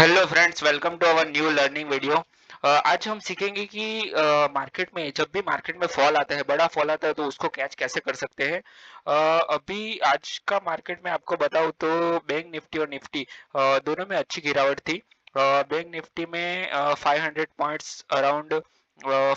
Hello friends, welcome to our new learning video. आज हम सीखेंगे कि मार्केट में जब भी मार्केट में फॉल आता है, बड़ा फॉल आता है, तो उसको कैच कैसे कर सकते हैं। अभी आज का मार्केट में आपको बताऊं तो बैंक निफ्टी और निफ्टी दोनों में अच्छी गिरावट थी। बैंक निफ्टी में 500 पॉइंट्स अराउंड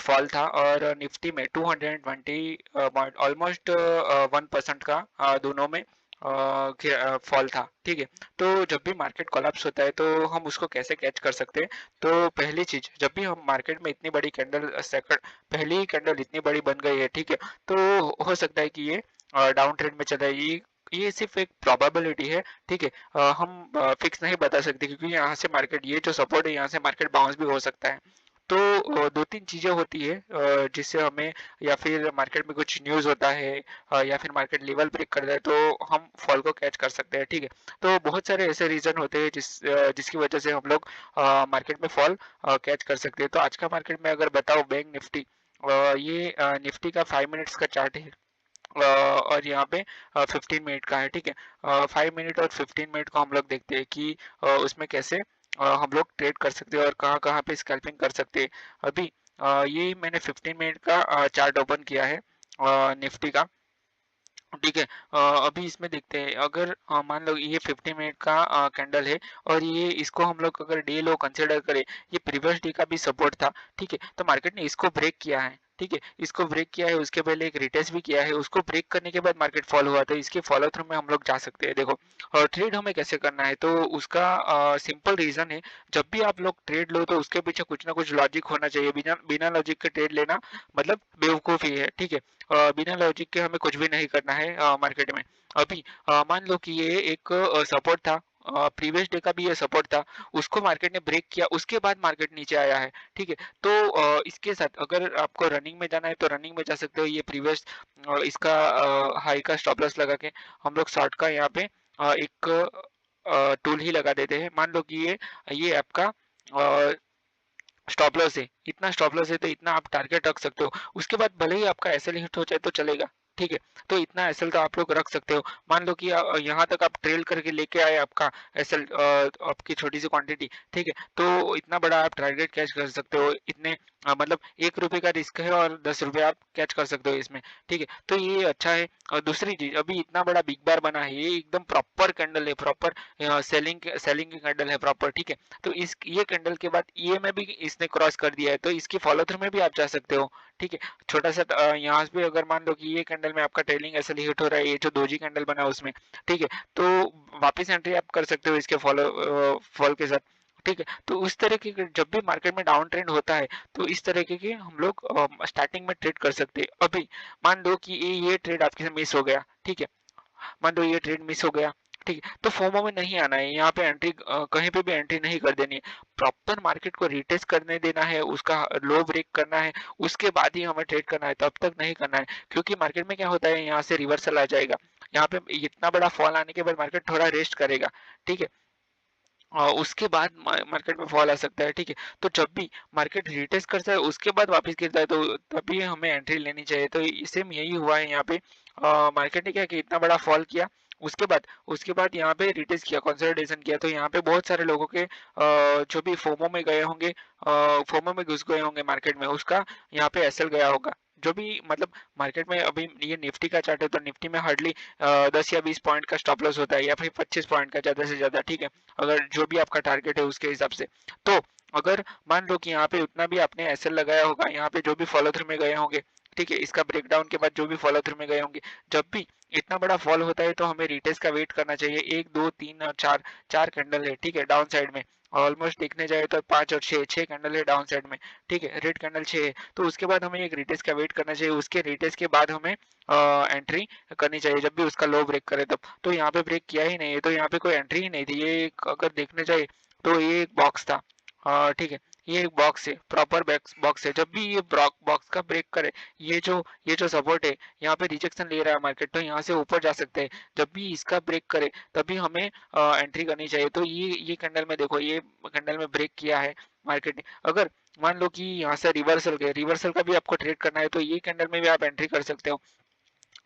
फॉल था और निफ्टी में 220 ऑलमोस्ट 1% का दोनों में फॉल था। ठीक है, तो जब भी मार्केट कोलैप्स होता है तो हम उसको कैसे कैच कर सकते हैं। तो पहली चीज, जब भी हम मार्केट में इतनी बड़ी कैंडल सेकंड पहली ही कैंडल इतनी बड़ी बन गई है, ठीक है, तो हो सकता है कि ये डाउन ट्रेंड में चला जाए। ये सिर्फ एक प्रोबेबिलिटी है। ठीक है, हम फिक्स नहीं बता सकते क्योंकि यहाँ से मार्केट, ये जो सपोर्ट है, यहाँ से मार्केट बाउंस भी हो सकता है। तो दो तीन चीजें होती है जिससे हमें, या फिर मार्केट में कुछ न्यूज होता है, या फिर मार्केट लेवल ब्रेक करता है, तो हम फॉल को कैच कर सकते हैं। ठीक है, तो बहुत सारे ऐसे रीजन होते हैं जिसकी वजह से हम लोग मार्केट में फॉल कैच कर सकते हैं। तो आज का मार्केट में अगर बताओ, बैंक निफ्टी, ये निफ्टी का 5 मिनट्स का चार्ट है, और यहाँ पे 15 मिनट का है। ठीक है, 5 मिनट और 15 मिनट को हम लोग देखते हैं कि उसमें कैसे हम लोग ट्रेड कर सकते हैं और कहाँ कहाँ पे स्कैल्पिंग कर सकते हैं। अभी ये मैंने 15 मिनट का चार्ट ओपन किया है निफ्टी का। ठीक है, अभी इसमें देखते हैं, अगर मान लो ये 50 मिनट का कैंडल है और ये इसको हम लोग अगर डे लो कंसिडर करें, ये प्रीवियस डे का भी सपोर्ट था। ठीक है, तो मार्केट ने इसको ब्रेक किया है। ठीक है, इसको ब्रेक किया है, उसके पहले एक रिटेस्ट भी किया है, उसको ब्रेक करने के बाद मार्केट फॉल हुआ, तो इसके फॉलो थ्रू में हम लोग जा सकते हैं। देखो, और ट्रेड हमें कैसे करना है, तो उसका सिंपल रीजन है। जब भी आप लोग ट्रेड लो तो उसके पीछे कुछ ना कुछ लॉजिक होना चाहिए। बिना बिना लॉजिक के ट्रेड लेना मतलब बेवकूफ़ी है। ठीक है, बिना लॉजिक के हमें कुछ भी नहीं करना है मार्केट में। अभी मान लो कि ये एक सपोर्ट था, प्रीवियस डे का भी ये सपोर्ट था, उसको मार्केट ने ब्रेक किया, उसके बाद मार्केट नीचे आया है। ठीक है, तो इसके साथ अगर आपको रनिंग में जाना है तो रनिंग में जा सकते हो। ये प्रीवियस इसका हाई का स्टॉप लॉस लगा के हम लोग शॉर्ट का यहाँ पे एक टूल ही लगा देते हैं। मान लो कि ये आपका स्टॉप लॉस है, इतना स्टॉप लॉस है, तो इतना आप टारगेट रख सकते हो। उसके बाद भले ही आपका एसएल हिट हो जाए तो चलेगा। ठीक है, तो इतना एसएल तो आप लोग रख सकते हो। मान लो कि यहाँ तक आप ट्रेल करके लेके आए आपका एसएल, आपकी छोटी सी क्वांटिटी। ठीक है, तो इतना बड़ा आप टारगेट कैच कर सकते हो। इतने मतलब 1 रुपए का रिस्क है और 10 रुपए आप कैच कर सकते हो इसमें। ठीक है, तो ये अच्छा है। और दूसरी चीज, अभी इतना बड़ा बिग बार बना है, ये एकदम प्रॉपर कैंडल है, प्रॉपर सेलिंग की कैंडल है प्रॉपर। ठीक है, तो इस ये कैंडल के बाद ये में भी इसने क्रॉस कर दिया है, तो इसकी फॉलो थ्रू में भी आप जा सकते हो। ठीक है, छोटा सा यहाँ पे अगर मान लो कि ये कैंडल में आपका ट्रेलिंग ऐसे हिट हो रहा है, ये जो दोजी कैंडल बना है उसमें। ठीक है, तो वापस एंट्री आप कर सकते हो इसके फॉल के साथ। ठीक है, तो उस तरह की जब भी मार्केट में डाउन ट्रेंड होता है, तो इस तरह के हम लोग स्टार्टिंग में ट्रेड कर सकते हैं। अभी मान लो कि ये ट्रेड आपके से मिस हो गया। ठीक है, मान लो ये ट्रेड मिस हो गया। ठीक है, तो फोमो में नहीं आना है, यहाँ पे एंट्री कहीं पे भी एंट्री नहीं कर देनी है। प्रॉपर मार्केट को रिटेस्ट करने देना है, उसका लो ब्रेक करना है, उसके बाद ही हमें ट्रेड करना है, तब तक नहीं करना है। क्योंकि मार्केट में क्या होता है, यहाँ से रिवर्सल आ जाएगा, यहाँ पे इतना बड़ा फॉल आने के बाद मार्केट थोड़ा रेस्ट करेगा। ठीक है, उसके बाद मार्केट में फॉल आ सकता है। ठीक है, तो जब भी मार्केट रिटेस्ट करता है उसके बाद वापस गिरता है, तो तभी हमें एंट्री लेनी चाहिए। तो सेम यही हुआ है यहाँ पे। मार्केट ने क्या किया, इतना बड़ा फॉल किया, उसके बाद यहाँ पे रिटेस्ट किया, कंसोलिडेशन किया, तो यहाँ पे बहुत सारे लोगों के जो भी फोमो में गए होंगे, फोमो में घुस गए होंगे मार्केट में, उसका यहाँ पे एसएल गया होगा। जो भी मतलब मार्केट में अभी ये निफ्टी का चार्ट है, तो निफ्टी में हार्डली 10 या 20 पॉइंट का स्टॉप लॉस होता है, या फिर 25 पॉइंट का ज्यादा से ज्यादा। ठीक है, अगर जो भी आपका टारगेट है उसके हिसाब से। तो अगर मान लो कि यहाँ पे उतना भी आपने एसएल लगाया होगा, यहाँ पे जो भी फॉलो थ्रू में गए होंगे, ठीक है, इसका ब्रेकडाउन के बाद जो भी फॉलो थ्रू में गए होंगे, जब भी इतना बड़ा फॉल होता है तो हमें रिटेस्ट का वेट करना चाहिए। 1 2 3 और 4, 4 कैंडल है। ठीक है, डाउन साइड में ऑलमोस्ट देखने जाए तो 5 और 6 कैंडल है डाउन साइड में। ठीक है, रेड कैंडल 6 है, तो उसके बाद हमें एक रिटेस्ट का वेट करना चाहिए। उसके रिटेस्ट के बाद हमें एंट्री करनी चाहिए, जब भी उसका लो ब्रेक करे तब। तो यहाँ पे ब्रेक किया ही नहीं है, तो यहाँ पे कोई एंट्री ही नहीं थी। ये अगर देखने जाए तो ये एक बॉक्स था। ठीक है, ये एक बॉक्स है, प्रॉपर बॉक्स है। जब भी ये बॉक्स का ब्रेक करे, ये जो सपोर्ट है, यहाँ पे रिजेक्शन ले रहा है मार्केट, तो यहाँ से ऊपर जा सकते हैं। जब भी इसका ब्रेक करे तभी हमें एंट्री करनी चाहिए। तो ये कैंडल में देखो, ये कैंडल में ब्रेक किया है मार्केट ने। अगर मान लो कि यहाँ से रिवर्सल गए, रिवर्सल का भी आपको ट्रेड करना है, तो ये कैंडल में भी आप एंट्री कर सकते हो।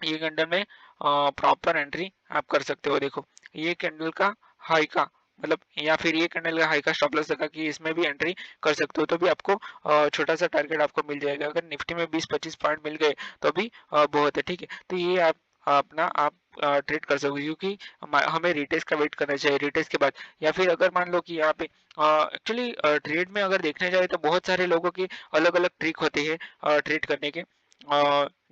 ये कैंडल में प्रॉपर एंट्री आप कर सकते हो। देखो, ये कैंडल का हाई का मतलब या फिर ये कैंडल का हाई का स्टॉप लॉस लगा कि इसमें भी एंट्री कर सकते हो, तो भी आपको छोटा सा टारगेट आपको मिल जाएगा। अगर निफ्टी में 20-25 पॉइंट मिल गए तो भी बहुत है, ठीक है। तो ये आप ट्रेड कर सकते हो, क्योंकि हमें रिटेस्ट का वेट करना चाहिए, रिटेस्ट के बाद। या फिर अगर मान लो कि यहाँ पे एक्चुअली ट्रेड में अगर देखने जाए तो बहुत सारे लोगों की अलग अलग ट्रिक होती है ट्रेड करने के।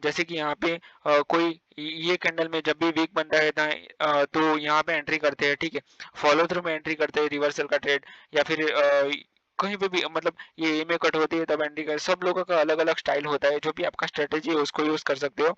जैसे कि यहाँ पे कोई ये कैंडल में जब भी वीक बनता है तो यहाँ पे एंट्री करते हैं, ठीक है। फॉलो थ्रू में एंट्री करते हैं रिवर्सल का ट्रेड, या फिर कहीं पे भी मतलब ये ए में कट होती है तब एंट्री कर। सब लोगों का अलग अलग स्टाइल होता है, जो भी आपका स्ट्रेटेजी है उसको यूज कर सकते हो,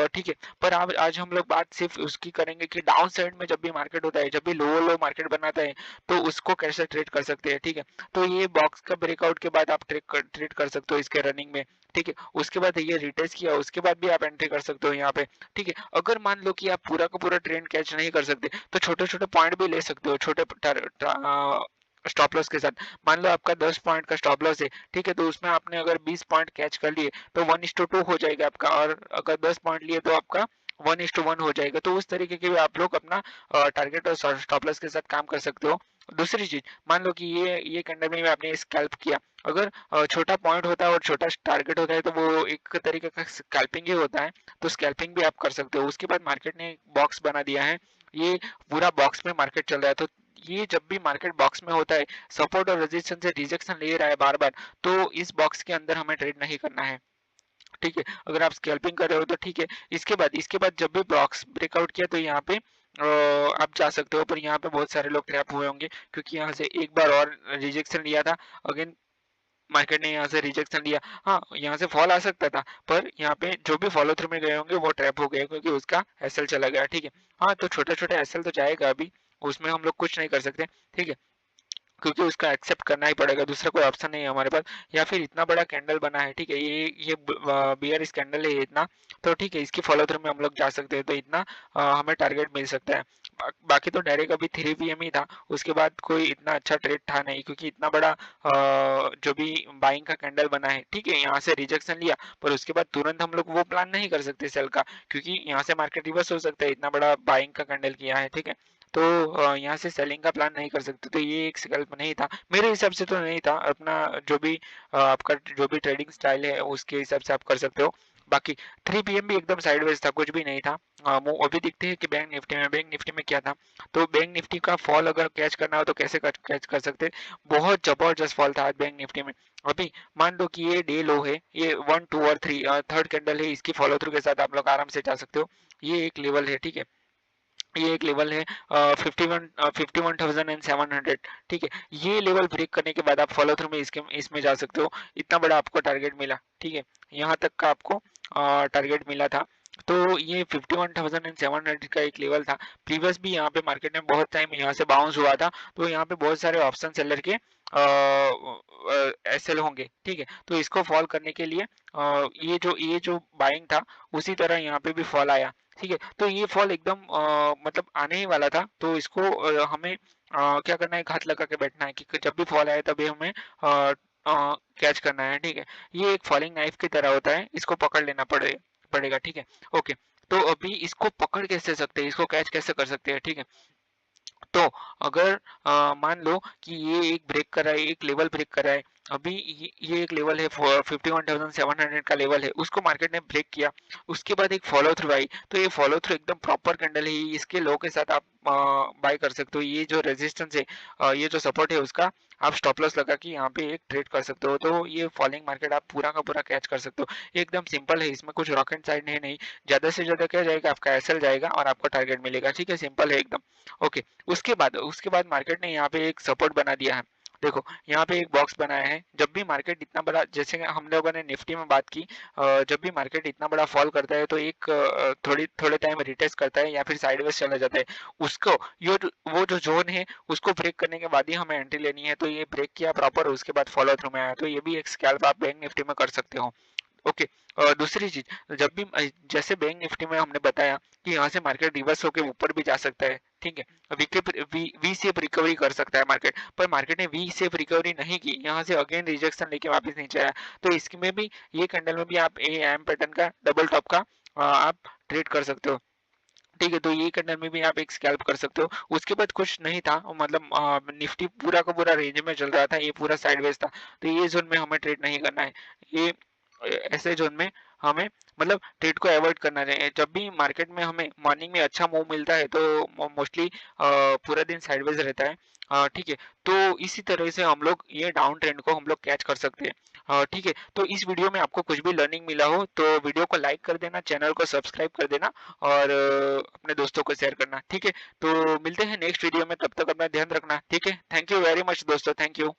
ठीक है। पर आज हम लोग बात सिर्फ उसकी करेंगे कि डाउन साइड में जब भी मार्केट होता है, जब भी लो लो मार्केट बनाता है, तो उसको कैसे ट्रेड कर सकते हैं, ठीक है। तो ये बॉक्स का ब्रेकआउट के बाद आप ट्रेड कर सकते हो इसके रनिंग में, ठीक है। उसके बाद ये रिटेस्ट किया, उसके बाद भी आप एंट्री कर सकते हो यहाँ पे, ठीक है। अगर मान लो कि आप पूरा का पूरा ट्रेंड कैच नहीं कर सकते, तो छोटे छोटे पॉइंट भी ले सकते हो, छोटे स्टॉप लॉस के साथ। मान लो आपका 10 पॉइंट का स्टॉप लॉस है, ठीक है, तो उसमें आपने अगर 20 पॉइंट कैच कर लिए तो 1:2 हो जाएगा आपका, और अगर 10 पॉइंट लिए तो आपका 1:1 हो जाएगा। तो उस तरीके के भी आप लोग अपना टारगेट और स्टॉप लॉस के साथ काम कर सकते हो। दूसरी चीज, मान लो कि ये कैंडल में आपने स्कैल्प किया, अगर छोटा पॉइंट होता है और छोटा टारगेट होता है तो वो एक तरीके का स्कैल्पिंग ही होता है, तो स्कैल्पिंग भी आप कर सकते हो। उसके बाद मार्केट ने बॉक्स बना दिया है, ये पूरा बॉक्स में मार्केट चल रहा है, तो ये जब भी मार्केट बॉक्स में होता है, सपोर्ट और रेजिस्टेंस से रिजेक्शन ले रहा है बार बार, तो इस बॉक्स के अंदर हमें ट्रेड नहीं करना है, ठीक है। अगर आप स्कैल्पिंग कर रहे हो तो ठीक है। इसके बाद जब भी बॉक्स ब्रेकआउट किया तो यहाँ पे आप जा सकते हो, पर यहाँ पे बहुत सारे लोग ट्रैप हुए होंगे, क्योंकि यहाँ से एक बार और रिजेक्शन लिया था, अगेन मार्केट ने यहाँ से रिजेक्शन लिया। हाँ, यहाँ से फॉल आ सकता था, पर यहाँ पे जो भी फॉलो थ्रू में गए होंगे वो ट्रैप हो गए, क्योंकि उसका एसएल चला गया, ठीक है। हाँ, तो छोटा छोटा एसएल तो जाएगा अभी, उसमें हम लोग कुछ नहीं कर सकते, ठीक है, क्योंकि उसका एक्सेप्ट करना ही पड़ेगा, दूसरा कोई ऑप्शन नहीं है हमारे पास। या फिर इतना बड़ा कैंडल बना है, ठीक है, ये बियर इस कैंडल है इतना, तो ठीक है, इसकी फॉलो थ्रू में हम लोग जा सकते हैं, तो इतना हमें टारगेट मिल सकता है। बाकी तो डायरेक्ट अभी 3 PM ही था, उसके बाद कोई इतना अच्छा ट्रेड था नहीं, क्योंकि इतना बड़ा जो भी बाइंग का कैंडल बना है, ठीक है, यहाँ से रिजेक्शन लिया, पर उसके बाद तुरंत हम लोग वो प्लान नहीं कर सकते सेल का, क्योंकि यहाँ से मार्केट रिवर्स हो सकता है, इतना बड़ा बाइंग का कैंडल किया है, ठीक है। तो यहाँ से सेलिंग का प्लान नहीं कर सकते, तो ये एक विकल्प नहीं था मेरे हिसाब से, तो नहीं था। अपना जो भी आपका जो भी ट्रेडिंग स्टाइल है उसके हिसाब से आप कर सकते हो। बाकी 3 PM भी एकदम साइडवेज था, कुछ भी नहीं था। वो अभी दिखते हैं कि बैंक निफ्टी में क्या था। तो बैंक निफ्टी का फॉल अगर कैच करना हो तो कैसे कैच कर सकते, बहुत जबरदस्त फॉल था आज बैंक निफ्टी में। अभी मान लो कि ये डे लो है, ये 1, 2 और 3 थर्ड कैंडल है, इसकी फॉलो थ्रू के साथ आप लोग आराम से जा सकते हो। ये एक लेवल है, ठीक है, ये एक लेवल है 51,700, ठीक है। ये लेवल ब्रेक करने के बाद आप फॉलो थ्रू में इसमें जा सकते हो। इतना बड़ा आपको टारगेट मिला, ठीक है, यहाँ तक का आपको टारगेट मिला था। तो ये 51,700 का एक लेवल था। प्रीवियस भी यहाँ पे मार्केट में बहुत टाइम यहाँ से बाउंस हुआ था, तो यहाँ पे बहुत सारे ऑप्शन सेलर के एसएल होंगे, ठीक है। तो इसको फॉल करने के लिए ये जो बाइंग था, उसी तरह यहाँ पे भी फॉल आया, ठीक है। तो ये फॉल एकदम मतलब आने ही वाला था, तो इसको हमें क्या करना है, घात लगा के बैठना है कि जब भी फॉल आए तभी हमें कैच करना है, ठीक है। ये एक फॉलिंग नाइफ की तरह होता है, इसको पकड़ लेना पड़ेगा, ठीक है। ओके, तो अभी इसको पकड़ कैसे सकते हैं, इसको कैच कैसे कर सकते हैं, ठीक है। तो अगर मान लो कि ये एक ब्रेक कर रहा है, एक लेवल ब्रेक कर रहा है, अभी ये एक लेवल है 51,700 का लेवल है, उसको मार्केट ने ब्रेक किया, उसके बाद एक फॉलो थ्रू आई, तो ये फॉलो थ्रू एकदम प्रॉपर कैंडल है, इसके लो के साथ आप बाय कर सकते हो। ये जो रेजिस्टेंस है, ये जो सपोर्ट है उसका आप स्टॉप लॉस लगा के यहाँ पे एक ट्रेड कर सकते हो, तो ये फॉलिंग मार्केट आप पूरा का पूरा कैच कर सकते हो। ये एकदम सिंपल है, इसमें कुछ रॉकेट साइड है नहीं। ज्यादा से ज्यादा क्या जाएगा, आपका एसएल जाएगा और आपका टारगेट मिलेगा, ठीक है, सिंपल है एकदम। ओके, उसके बाद मार्केट ने यहाँ पे एक सपोर्ट बना दिया है। देखो, यहाँ पे एक बॉक्स बनाया है, जब भी मार्केट इतना बड़ा, जैसे हम लोगों ने निफ्टी में बात की, जब भी मार्केट इतना बड़ा फॉल करता है तो एक थोड़े टाइम रिटेस्ट करता है या फिर साइडवेज चला जाता है, उसको वो जो जोन है उसको ब्रेक करने के बाद ही हमें एंट्री लेनी है। तो ये ब्रेक किया प्रॉपर, उसके बाद फॉलो थ्रू में आया, तो ये भी एक स्कैल्प आप बैंक निफ्टी में कर सकते हो। ओके, दूसरी चीज, जब भी जैसे बैंक निफ्टी में हमने बताया कि यहाँ से मार्केट रिवर्स होकर ऊपर भी जा सकता है, ठीक है, वी शेप रिकवरी कर सकता है मार्केट, पर मार्केट ने वी शेप रिकवरी नहीं की, यहाँ से अगेन रिजेक्शन लेके वापस नीचे आया। तो इसमें भी, ये कैंडल में भी आप ए एम पैटर्न का डबल टॉप का आप ट्रेड कर सकते हो। ठीक है, तो ये कंडीशन में भी आप एक स्कैल्प कर सकते हो। उसके बाद कुछ नहीं था, मतलब निफ्टी पूरा का पूरा रेंज में चल रहा था, ये पूरा साइडवेज था, तो ये जोन में हमें ट्रेड नहीं करना है। ये ऐसे जोन में हमें मतलब ट्रेड को अवॉइड करना चाहिए। जब भी मार्केट में हमें मॉर्निंग में अच्छा मूव मिलता है तो मोस्टली पूरा दिन साइडवेज रहता है। ठीक है, तो इसी तरह से हम लोग ये डाउन ट्रेंड को हम लोग कैच कर सकते हैं। ठीक है, तो इस वीडियो में आपको कुछ भी लर्निंग मिला हो तो वीडियो को लाइक कर देना, चैनल को सब्सक्राइब कर देना और अपने दोस्तों को शेयर करना। ठीक है, तो मिलते हैं नेक्स्ट वीडियो में, तब तक अपना ध्यान रखना। ठीक है, थैंक यू वेरी मच दोस्तों, थैंक यू।